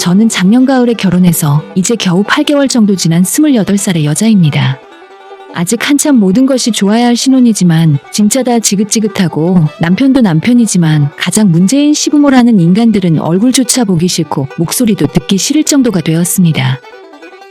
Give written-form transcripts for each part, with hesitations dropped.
저는 작년 가을에 결혼해서 이제 겨우 8개월 정도 지난 28살의 여자입니다. 아직 한참 모든 것이 좋아야 할 신혼이지만 진짜 다 지긋지긋하고 남편도 남편이지만 가장 문제인 시부모라는 인간들은 얼굴조차 보기 싫고 목소리도 듣기 싫을 정도가 되었습니다.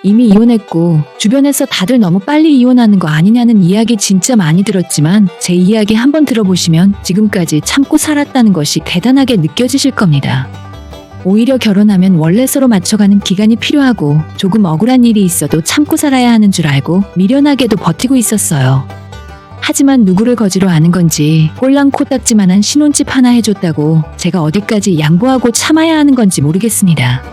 이미 이혼했고 주변에서 다들 너무 빨리 이혼하는 거 아니냐는 이야기 진짜 많이 들었지만 제 이야기 한번 들어보시면 지금까지 참고 살았다는 것이 대단하게 느껴지실 겁니다. 오히려 결혼하면 원래 서로 맞춰가는 기간이 필요하고 조금 억울한 일이 있어도 참고 살아야 하는 줄 알고 미련하게도 버티고 있었어요. 하지만 누구를 거지로 아는 건지 꼴랑 코딱지만한 신혼집 하나 해줬다고 제가 어디까지 양보하고 참아야 하는 건지 모르겠습니다.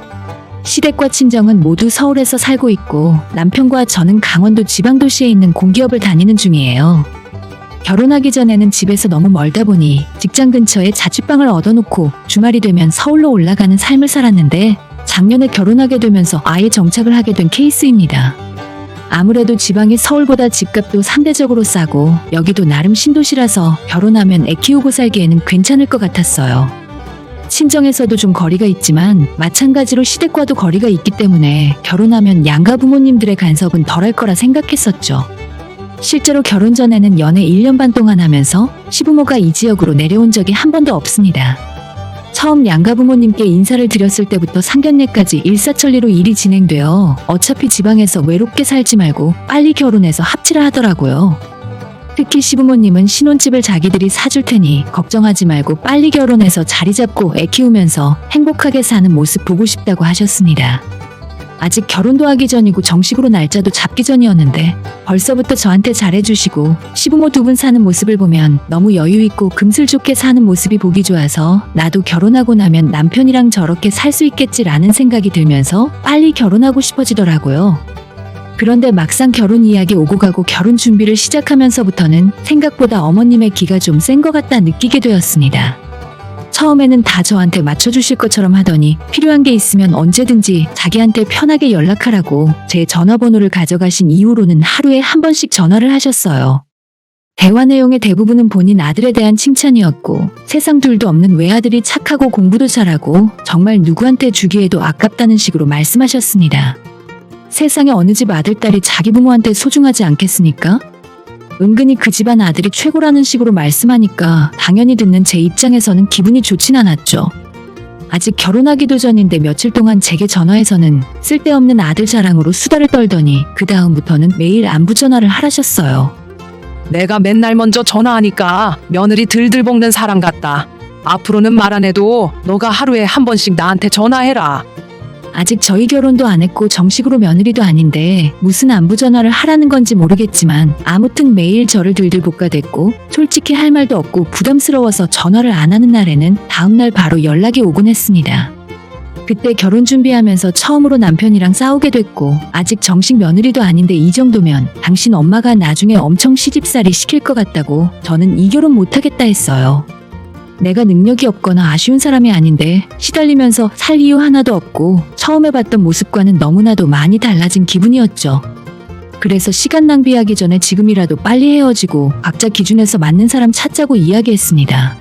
시댁과 친정은 모두 서울에서 살고 있고 남편과 저는 강원도 지방도시에 있는 공기업을 다니는 중이에요. 결혼하기 전에는 집에서 너무 멀다 보니 직장 근처에 자취방을 얻어놓고 주말이 되면 서울로 올라가는 삶을 살았는데 작년에 결혼하게 되면서 아예 정착을 하게 된 케이스입니다. 아무래도 지방이 서울보다 집값도 상대적으로 싸고 여기도 나름 신도시라서 결혼하면 애 키우고 살기에는 괜찮을 것 같았어요. 친정에서도 좀 거리가 있지만 마찬가지로 시댁과도 거리가 있기 때문에 결혼하면 양가 부모님들의 간섭은 덜할 거라 생각했었죠. 실제로 결혼 전에는 연애 1년 반 동안 하면서 시부모가 이 지역으로 내려온 적이 한 번도 없습니다. 처음 양가 부모님께 인사를 드렸을 때부터 상견례까지 일사천리로 일이 진행되어 어차피 지방에서 외롭게 살지 말고 빨리 결혼해서 합치라 하더라고요. 특히 시부모님은 신혼집을 자기들이 사줄 테니 걱정하지 말고 빨리 결혼해서 자리 잡고 애 키우면서 행복하게 사는 모습 보고 싶다고 하셨습니다. 아직 결혼도 하기 전이고 정식으로 날짜도 잡기 전이었는데 벌써부터 저한테 잘해주시고 시부모 두 분 사는 모습을 보면 너무 여유있고 금슬 좋게 사는 모습이 보기 좋아서 나도 결혼하고 나면 남편이랑 저렇게 살 수 있겠지라는 생각이 들면서 빨리 결혼하고 싶어지더라고요. 그런데 막상 결혼 이야기 오고 가고 결혼 준비를 시작하면서부터는 생각보다 어머님의 기가 좀 센 것 같다 느끼게 되었습니다. 처음에는 다 저한테 맞춰주실 것처럼 하더니 필요한 게 있으면 언제든지 자기한테 편하게 연락하라고 제 전화번호를 가져가신 이후로는 하루에 한 번씩 전화를 하셨어요. 대화 내용의 대부분은 본인 아들에 대한 칭찬이었고 세상 둘도 없는 외아들이 착하고 공부도 잘하고 정말 누구한테 주기에도 아깝다는 식으로 말씀하셨습니다. 세상에 어느 집 아들딸이 자기 부모한테 소중하지 않겠습니까? 은근히 그 집안 아들이 최고라는 식으로 말씀하니까 당연히 듣는 제 입장에서는 기분이 좋진 않았죠. 아직 결혼하기도 전인데 며칠 동안 제게 전화해서는 쓸데없는 아들 자랑으로 수다를 떨더니 그 다음부터는 매일 안부 전화를 하라셨어요. 내가 맨날 먼저 전화하니까 며느리 들들 볶는 사람 같다. 앞으로는 말 안 해도 너가 하루에 한 번씩 나한테 전화해라. 아직 저희 결혼도 안 했고 정식으로 며느리도 아닌데 무슨 안부 전화를 하라는 건지 모르겠지만 아무튼 매일 저를 들들 볶아댔고 솔직히 할 말도 없고 부담스러워서 전화를 안 하는 날에는 다음날 바로 연락이 오곤 했습니다. 그때 결혼 준비하면서 처음으로 남편이랑 싸우게 됐고 아직 정식 며느리도 아닌데 이 정도면 당신 엄마가 나중에 엄청 시집살이 시킬 것 같다고 저는 이 결혼 못하겠다 했어요. 내가 능력이 없거나 아쉬운 사람이 아닌데 시달리면서 살 이유 하나도 없고 처음에 봤던 모습과는 너무나도 많이 달라진 기분이었죠. 그래서 시간 낭비하기 전에 지금이라도 빨리 헤어지고 각자 기준에서 맞는 사람 찾자고 이야기했습니다.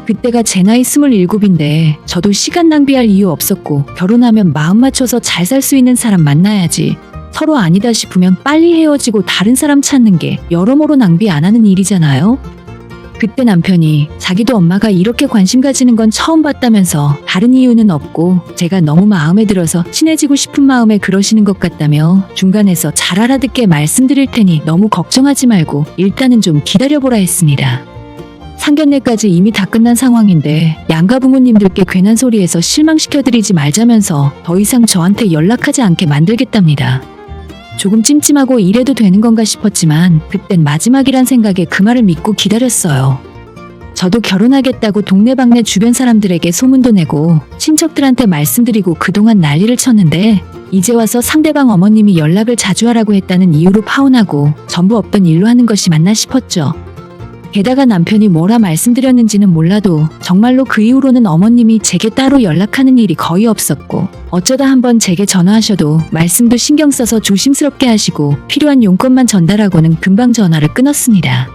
그때가 제 나이 27인데 저도 시간 낭비할 이유 없었고 결혼하면 마음 맞춰서 잘 살 수 있는 사람 만나야지 서로 아니다 싶으면 빨리 헤어지고 다른 사람 찾는 게 여러모로 낭비 안 하는 일이잖아요. 그때 남편이 자기도 엄마가 이렇게 관심 가지는 건 처음 봤다면서 다른 이유는 없고 제가 너무 마음에 들어서 친해지고 싶은 마음에 그러시는 것 같다며 중간에서 잘 알아듣게 말씀드릴 테니 너무 걱정하지 말고 일단은 좀 기다려보라 했습니다. 상견례까지 이미 다 끝난 상황인데 양가 부모님들께 괜한 소리해서 실망시켜드리지 말자면서 더 이상 저한테 연락하지 않게 만들겠답니다. 조금 찜찜하고 이래도 되는 건가 싶었지만 그땐 마지막이란 생각에 그 말을 믿고 기다렸어요. 저도 결혼하겠다고 동네방네 주변 사람들에게 소문도 내고 친척들한테 말씀드리고 그동안 난리를 쳤는데 이제 와서 상대방 어머님이 연락을 자주 하라고 했다는 이유로 파혼하고 전부 없던 일로 하는 것이 맞나 싶었죠. 게다가 남편이 뭐라 말씀드렸는지는 몰라도 정말로 그 이후로는 어머님이 제게 따로 연락하는 일이 거의 없었고 어쩌다 한번 제게 전화하셔도 말씀도 신경 써서 조심스럽게 하시고 필요한 용건만 전달하고는 금방 전화를 끊었습니다.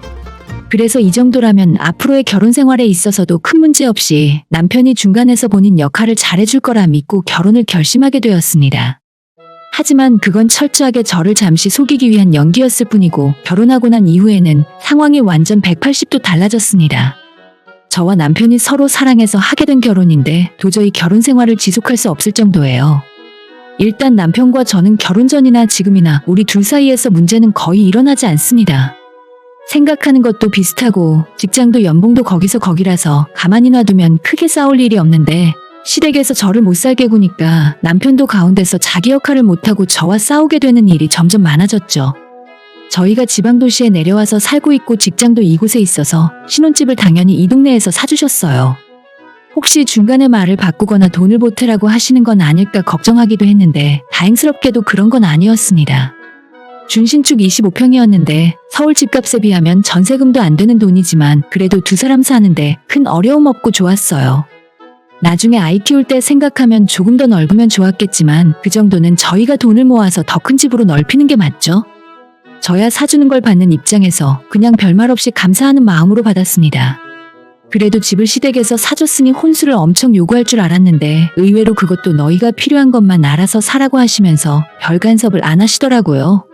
그래서 이 정도라면 앞으로의 결혼 생활에 있어서도 큰 문제 없이 남편이 중간에서 본인 역할을 잘해줄 거라 믿고 결혼을 결심하게 되었습니다. 하지만 그건 철저하게 저를 잠시 속이기 위한 연기였을 뿐이고 결혼하고 난 이후에는 상황이 완전 180도 달라졌습니다. 저와 남편이 서로 사랑해서 하게 된 결혼인데 도저히 결혼 생활을 지속할 수 없을 정도예요. 일단 남편과 저는 결혼 전이나 지금이나 우리 둘 사이에서 문제는 거의 일어나지 않습니다. 생각하는 것도 비슷하고 직장도 연봉도 거기서 거기라서 가만히 놔두면 크게 싸울 일이 없는데 시댁에서 저를 못 살게 구니까 남편도 가운데서 자기 역할을 못하고 저와 싸우게 되는 일이 점점 많아졌죠. 저희가 지방도시에 내려와서 살고 있고 직장도 이곳에 있어서 신혼집을 당연히 이 동네에서 사주셨어요. 혹시 중간에 말을 바꾸거나 돈을 보태라고 하시는 건 아닐까 걱정하기도 했는데 다행스럽게도 그런 건 아니었습니다. 준신축 25평이었는데 서울 집값에 비하면 전세금도 안 되는 돈이지만 그래도 두 사람 사는데 큰 어려움 없고 좋았어요. 나중에 아이 키울 때 생각하면 조금 더 넓으면 좋았겠지만 그 정도는 저희가 돈을 모아서 더 큰 집으로 넓히는 게 맞죠? 저야 사주는 걸 받는 입장에서 그냥 별말 없이 감사하는 마음으로 받았습니다. 그래도 집을 시댁에서 사줬으니 혼수를 엄청 요구할 줄 알았는데 의외로 그것도 너희가 필요한 것만 알아서 사라고 하시면서 별 간섭을 안 하시더라고요.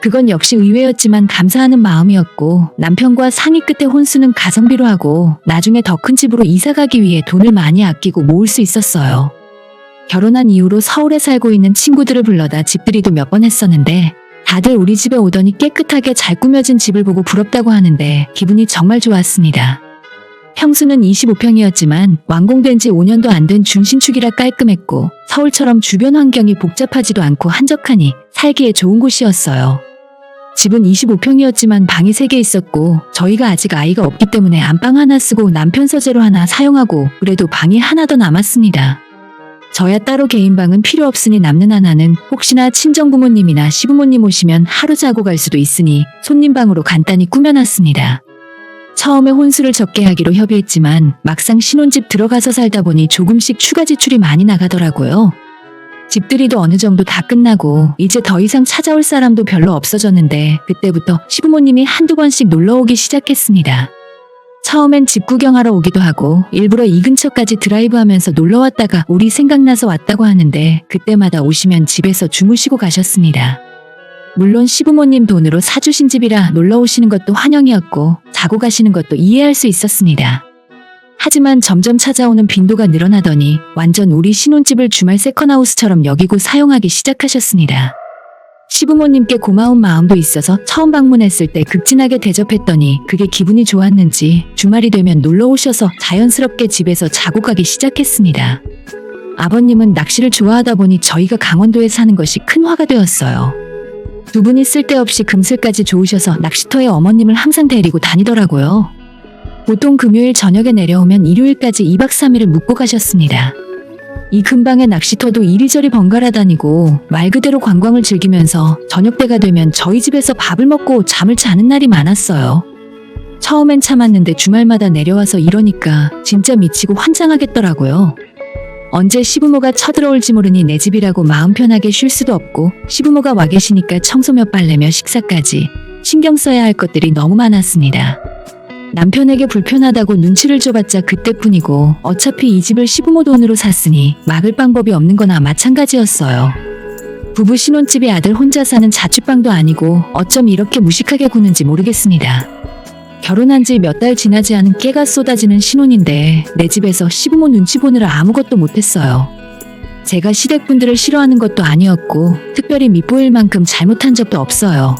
그건 역시 의외였지만 감사하는 마음이었고 남편과 상의 끝에 혼수는 가성비로 하고 나중에 더 큰 집으로 이사 가기 위해 돈을 많이 아끼고 모을 수 있었어요. 결혼한 이후로 서울에 살고 있는 친구들을 불러다 집들이도 몇 번 했었는데 다들 우리 집에 오더니 깨끗하게 잘 꾸며진 집을 보고 부럽다고 하는데 기분이 정말 좋았습니다. 평수는 25평이었지만 완공된 지 5년도 안 된 준신축이라 깔끔했고 서울처럼 주변 환경이 복잡하지도 않고 한적하니 살기에 좋은 곳이었어요. 집은 25평이었지만 방이 3개 있었고 저희가 아직 아이가 없기 때문에 안방 하나 쓰고 남편 서재로 하나 사용하고 그래도 방이 하나 더 남았습니다. 저야 따로 개인방은 필요 없으니 남는 하나는 혹시나 친정부모님이나 시부모님 오시면 하루 자고 갈 수도 있으니 손님방으로 간단히 꾸며놨습니다. 처음에 혼수를 적게 하기로 협의했지만 막상 신혼집 들어가서 살다 보니 조금씩 추가 지출이 많이 나가더라고요. 집들이도 어느 정도 다 끝나고 이제 더 이상 찾아올 사람도 별로 없어졌는데 그때부터 시부모님이 한두 번씩 놀러오기 시작했습니다. 처음엔 집 구경하러 오기도 하고 일부러 이 근처까지 드라이브하면서 놀러왔다가 우리 생각나서 왔다고 하는데 그때마다 오시면 집에서 주무시고 가셨습니다. 물론 시부모님 돈으로 사주신 집이라 놀러오시는 것도 환영이었고 자고 가시는 것도 이해할 수 있었습니다. 하지만 점점 찾아오는 빈도가 늘어나더니 완전 우리 신혼집을 주말 세컨하우스처럼 여기고 사용하기 시작하셨습니다. 시부모님께 고마운 마음도 있어서 처음 방문했을 때 극진하게 대접했더니 그게 기분이 좋았는지 주말이 되면 놀러 오셔서 자연스럽게 집에서 자고 가기 시작했습니다. 아버님은 낚시를 좋아하다 보니 저희가 강원도에 사는 것이 큰 화가 되었어요. 두 분이 쓸데없이 금슬까지 좋으셔서 낚시터에 어머님을 항상 데리고 다니더라고요. 보통 금요일 저녁에 내려오면 일요일까지 2박 3일을 묵고 가셨습니다. 이 근방의 낚시터도 이리저리 번갈아 다니고 말 그대로 관광을 즐기면서 저녁때가 되면 저희 집에서 밥을 먹고 잠을 자는 날이 많았어요. 처음엔 참았는데 주말마다 내려와서 이러니까 진짜 미치고 환장하겠더라고요. 언제 시부모가 쳐들어올지 모르니 내 집이라고 마음 편하게 쉴 수도 없고 시부모가 와 계시니까 청소며 빨래며 식사까지 신경 써야 할 것들이 너무 많았습니다. 남편에게 불편하다고 눈치를 줘봤자 그때뿐이고 어차피 이 집을 시부모 돈으로 샀으니 막을 방법이 없는 거나 마찬가지였어요. 부부 신혼집에 아들 혼자 사는 자취방도 아니고 어쩜 이렇게 무식하게 구는지 모르겠습니다. 결혼한 지 몇 달 지나지 않은 깨가 쏟아지는 신혼인데 내 집에서 시부모 눈치 보느라 아무것도 못했어요. 제가 시댁분들을 싫어하는 것도 아니었고 특별히 밉보일 만큼 잘못한 적도 없어요.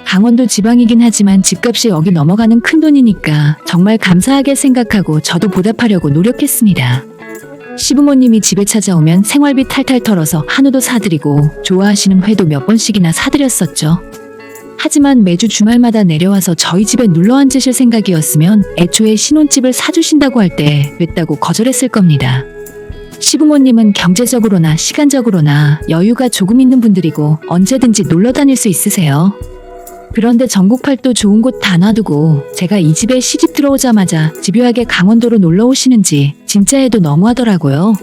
강원도 지방이긴 하지만 집값이 여기 넘어가는 큰돈이니까 정말 감사하게 생각하고 저도 보답하려고 노력했습니다. 시부모님이 집에 찾아오면 생활비 탈탈 털어서 한우도 사드리고 좋아하시는 회도 몇 번씩이나 사드렸었죠. 하지만 매주 주말마다 내려와서 저희 집에 눌러 앉으실 생각이었으면 애초에 신혼집을 사주신다고 할 때 됐다고 거절했을 겁니다. 시부모님은 경제적으로나 시간적으로나 여유가 조금 있는 분들이고 언제든지 놀러 다닐 수 있으세요. 그런데 전국팔도 좋은 곳 다 놔두고 제가 이 집에 시집 들어오자마자 집요하게 강원도로 놀러 오시는지 진짜 해도 너무하더라고요.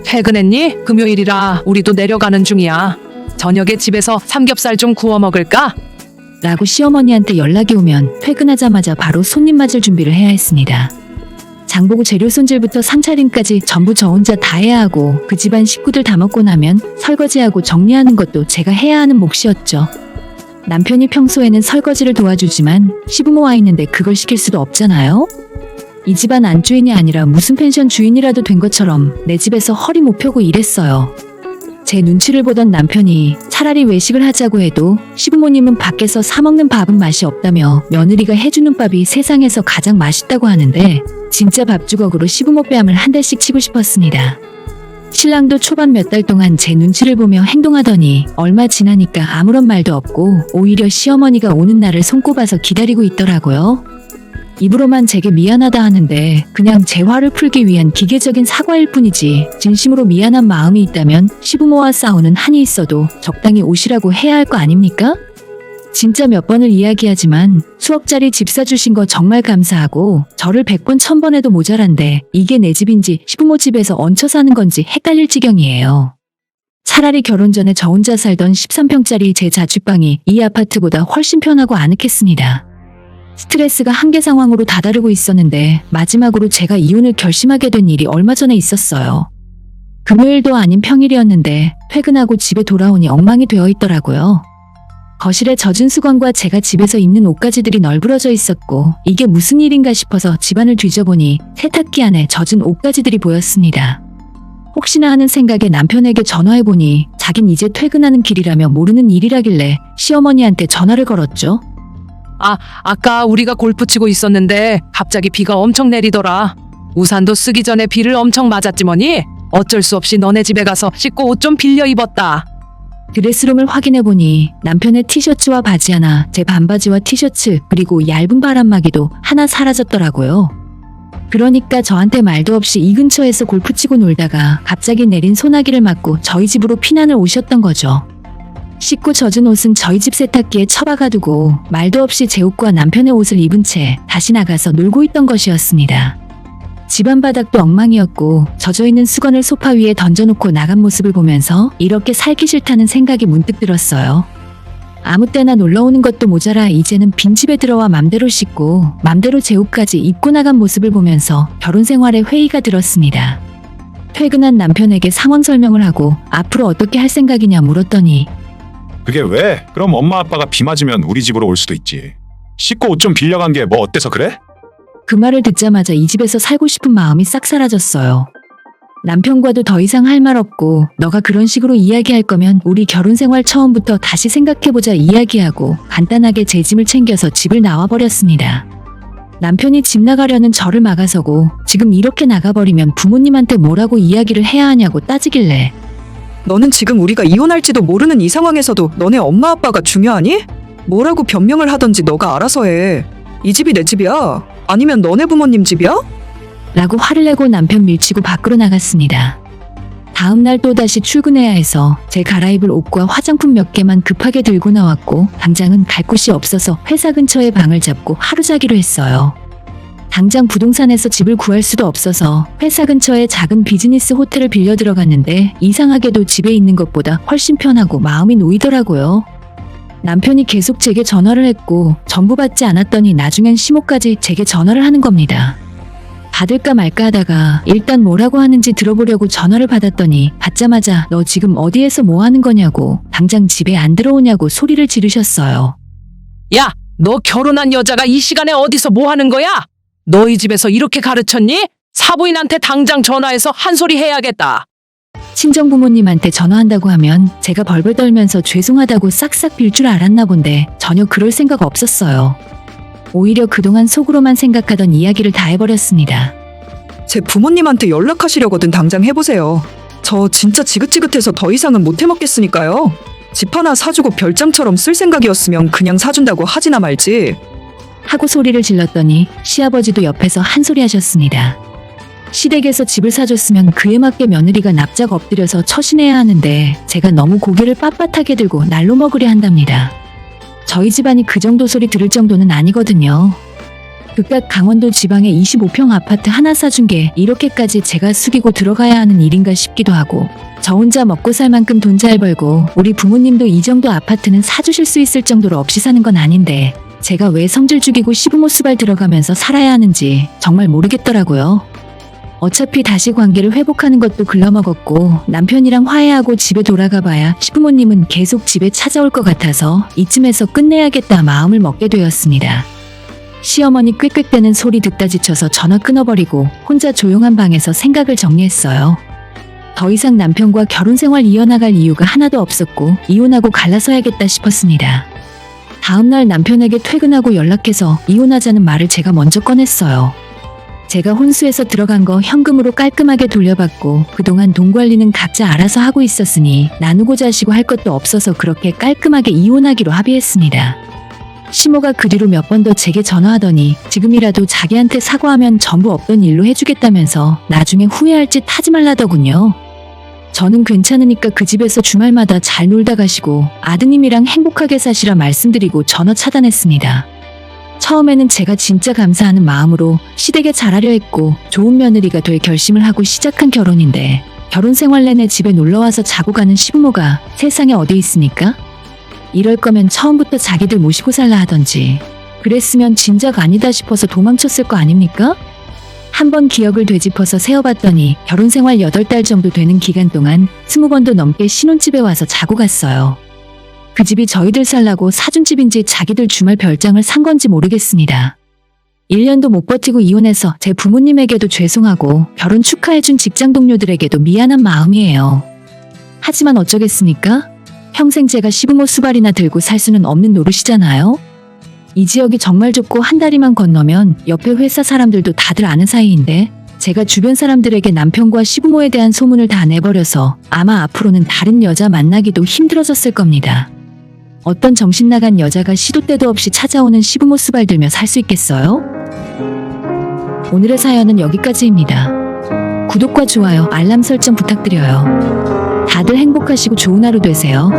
퇴근했니? 금요일이라 우리도 내려가는 중이야. 저녁에 집에서 삼겹살 좀 구워 먹을까? 라고 시어머니한테 연락이 오면 퇴근하자마자 바로 손님 맞을 준비를 해야 했습니다. 장보고 재료 손질부터 상차림까지 전부 저 혼자 다 해야 하고 그 집안 식구들 다 먹고 나면 설거지하고 정리하는 것도 제가 해야 하는 몫이었죠. 남편이 평소에는 설거지를 도와주지만 시부모 와 있는데 그걸 시킬 수도 없잖아요? 이 집안 안주인이 아니라 무슨 펜션 주인이라도 된 것처럼 내 집에서 허리 못 펴고 일했어요. 제 눈치를 보던 남편이 차라리 외식을 하자고 해도 시부모님은 밖에서 사 먹는 밥은 맛이 없다며 며느리가 해주는 밥이 세상에서 가장 맛있다고 하는데 진짜 밥주걱으로 시부모 뺨을 한 대씩 치고 싶었습니다. 신랑도 초반 몇 달 동안 제 눈치를 보며 행동하더니 얼마 지나니까 아무런 말도 없고 오히려 시어머니가 오는 날을 손꼽아서 기다리고 있더라고요. 입으로만 제게 미안하다 하는데 그냥 제 화를 풀기 위한 기계적인 사과일 뿐이지 진심으로 미안한 마음이 있다면 시부모와 싸우는 한이 있어도 적당히 오시라고 해야 할 거 아닙니까? 진짜 몇 번을 이야기하지만 수억짜리 집 사주신 거 정말 감사하고 저를 100번 1000번 해도 모자란데 이게 내 집인지 시부모 집에서 얹혀 사는 건지 헷갈릴 지경이에요. 차라리 결혼 전에 저 혼자 살던 13평짜리 제 자취방이 이 아파트보다 훨씬 편하고 아늑했습니다. 스트레스가 한계 상황으로 다다르고 있었는데 마지막으로 제가 이혼을 결심하게 된 일이 얼마 전에 있었어요. 금요일도 아닌 평일이었는데 퇴근하고 집에 돌아오니 엉망이 되어 있더라고요. 거실에 젖은 수건과 제가 집에서 입는 옷가지들이 널브러져 있었고 이게 무슨 일인가 싶어서 집안을 뒤져보니 세탁기 안에 젖은 옷가지들이 보였습니다. 혹시나 하는 생각에 남편에게 전화해보니 자긴 이제 퇴근하는 길이라며 모르는 일이라길래 시어머니한테 전화를 걸었죠. 아까 우리가 골프 치고 있었는데 갑자기 비가 엄청 내리더라. 우산도 쓰기 전에 비를 엄청 맞았지 뭐니? 어쩔 수 없이 너네 집에 가서 씻고 옷 좀 빌려 입었다. 드레스룸을 확인해보니 남편의 티셔츠와 바지 하나, 제 반바지와 티셔츠, 그리고 얇은 바람막이도 하나 사라졌더라고요. 그러니까 저한테 말도 없이 이 근처에서 골프 치고 놀다가 갑자기 내린 소나기를 맞고 저희 집으로 피난을 오셨던 거죠. 씻고 젖은 옷은 저희 집 세탁기에 처박아두고 말도 없이 제 옷과 남편의 옷을 입은 채 다시 나가서 놀고 있던 것이었습니다. 집안 바닥도 엉망이었고 젖어있는 수건을 소파 위에 던져놓고 나간 모습을 보면서 이렇게 살기 싫다는 생각이 문득 들었어요. 아무 때나 놀러오는 것도 모자라 이제는 빈집에 들어와 맘대로 씻고 맘대로 제 옷까지 입고 나간 모습을 보면서 결혼 생활에 회의가 들었습니다. 퇴근한 남편에게 상황 설명을 하고 앞으로 어떻게 할 생각이냐 물었더니 그게 왜? 그럼 엄마 아빠가 비 맞으면 우리 집으로 올 수도 있지. 씻고 옷 좀 빌려간 게 뭐 어때서 그래? 그 말을 듣자마자 이 집에서 살고 싶은 마음이 싹 사라졌어요. 남편과도 더 이상 할 말 없고 너가 그런 식으로 이야기할 거면 우리 결혼 생활 처음부터 다시 생각해보자 이야기하고 간단하게 제 짐을 챙겨서 집을 나와버렸습니다. 남편이 집 나가려는 저를 막아서고 지금 이렇게 나가버리면 부모님한테 뭐라고 이야기를 해야 하냐고 따지길래 너는 지금 우리가 이혼할지도 모르는 이 상황에서도 너네 엄마 아빠가 중요하니? 뭐라고 변명을 하던지 너가 알아서 해. 이 집이 내 집이야? 아니면 너네 부모님 집이야? 라고 화를 내고 남편 밀치고 밖으로 나갔습니다. 다음날 또다시 출근해야 해서 제 갈아입을 옷과 화장품 몇 개만 급하게 들고 나왔고 당장은 갈 곳이 없어서 회사 근처에 방을 잡고 하루 자기로 했어요. 당장 부동산에서 집을 구할 수도 없어서 회사 근처에 작은 비즈니스 호텔을 빌려 들어갔는데 이상하게도 집에 있는 것보다 훨씬 편하고 마음이 놓이더라고요. 남편이 계속 제게 전화를 했고 전부 받지 않았더니 나중엔 시모까지 제게 전화를 하는 겁니다. 받을까 말까 하다가 일단 뭐라고 하는지 들어보려고 전화를 받았더니 받자마자 너 지금 어디에서 뭐 하는 거냐고 당장 집에 안 들어오냐고 소리를 지르셨어요. 야, 너 결혼한 여자가 이 시간에 어디서 뭐 하는 거야? 너희 집에서 이렇게 가르쳤니? 사부인한테 당장 전화해서 한 소리 해야겠다. 친정부모님한테 전화한다고 하면 제가 벌벌 떨면서 죄송하다고 싹싹 빌 줄 알았나 본데 전혀 그럴 생각 없었어요. 오히려 그동안 속으로만 생각하던 이야기를 다 해버렸습니다. 제 부모님한테 연락하시려거든 당장 해보세요. 저 진짜 지긋지긋해서 더 이상은 못 해먹겠으니까요. 집 하나 사주고 별장처럼 쓸 생각이었으면 그냥 사준다고 하지나 말지. 하고 소리를 질렀더니 시아버지도 옆에서 한 소리 하셨습니다. 시댁에서 집을 사줬으면 그에 맞게 며느리가 납작 엎드려서 처신해야 하는데 제가 너무 고개를 빳빳하게 들고 날로 먹으려 한답니다. 저희 집안이 그 정도 소리 들을 정도는 아니거든요. 그깟 강원도 지방에 25평 아파트 하나 사준 게 이렇게까지 제가 숙이고 들어가야 하는 일인가 싶기도 하고, 저 혼자 먹고 살 만큼 돈 잘 벌고 우리 부모님도 이 정도 아파트는 사주실 수 있을 정도로 없이 사는 건 아닌데 제가 왜 성질 죽이고 시부모 수발 들어가면서 살아야 하는지 정말 모르겠더라고요. 어차피 다시 관계를 회복하는 것도 글러먹었고 남편이랑 화해하고 집에 돌아가 봐야 시부모님은 계속 집에 찾아올 것 같아서 이쯤에서 끝내야겠다 마음을 먹게 되었습니다. 시어머니 꾀꾀대는 소리 듣다 지쳐서 전화 끊어버리고 혼자 조용한 방에서 생각을 정리했어요. 더 이상 남편과 결혼 생활 이어나갈 이유가 하나도 없었고 이혼하고 갈라서야겠다 싶었습니다. 다음날 남편에게 퇴근하고 연락해서 이혼하자는 말을 제가 먼저 꺼냈어요. 제가 혼수해서 들어간 거 현금으로 깔끔하게 돌려받고 그동안 돈 관리는 각자 알아서 하고 있었으니 나누고자 하시고 할 것도 없어서 그렇게 깔끔하게 이혼하기로 합의했습니다. 시모가 그 뒤로 몇 번 더 제게 전화하더니 지금이라도 자기한테 사과하면 전부 없던 일로 해주겠다면서 나중에 후회할 짓 하지 말라더군요. 저는 괜찮으니까 그 집에서 주말마다 잘 놀다 가시고 아드님이랑 행복하게 사시라 말씀드리고 전화 차단했습니다. 처음에는 제가 진짜 감사하는 마음으로 시댁에 잘하려 했고 좋은 며느리가 될 결심을 하고 시작한 결혼인데 결혼 생활 내내 집에 놀러와서 자고 가는 시부모가 세상에 어디 있습니까? 이럴 거면 처음부터 자기들 모시고 살라 하던지 그랬으면 진작 아니다 싶어서 도망쳤을 거 아닙니까? 한번 기억을 되짚어서 세어봤더니 결혼 생활 8달 정도 되는 기간 동안 20번도 넘게 신혼집에 와서 자고 갔어요. 그 집이 저희들 살라고 사준 집인지 자기들 주말 별장을 산 건지 모르겠습니다. 1년도 못 버티고 이혼해서 제 부모님에게도 죄송하고 결혼 축하해준 직장 동료들에게도 미안한 마음이에요. 하지만 어쩌겠습니까? 평생 제가 시부모 수발이나 들고 살 수는 없는 노릇이잖아요. 이 지역이 정말 좁고 한 다리만 건너면 옆에 회사 사람들도 다들 아는 사이인데 제가 주변 사람들에게 남편과 시부모에 대한 소문을 다 내버려서 아마 앞으로는 다른 여자 만나기도 힘들어졌을 겁니다. 어떤 정신 나간 여자가 시도 때도 없이 찾아오는 시부모 수발 들며 살 수 있겠어요? 오늘의 사연은 여기까지입니다. 구독과 좋아요, 알람 설정 부탁드려요. 다들 행복하시고 좋은 하루 되세요.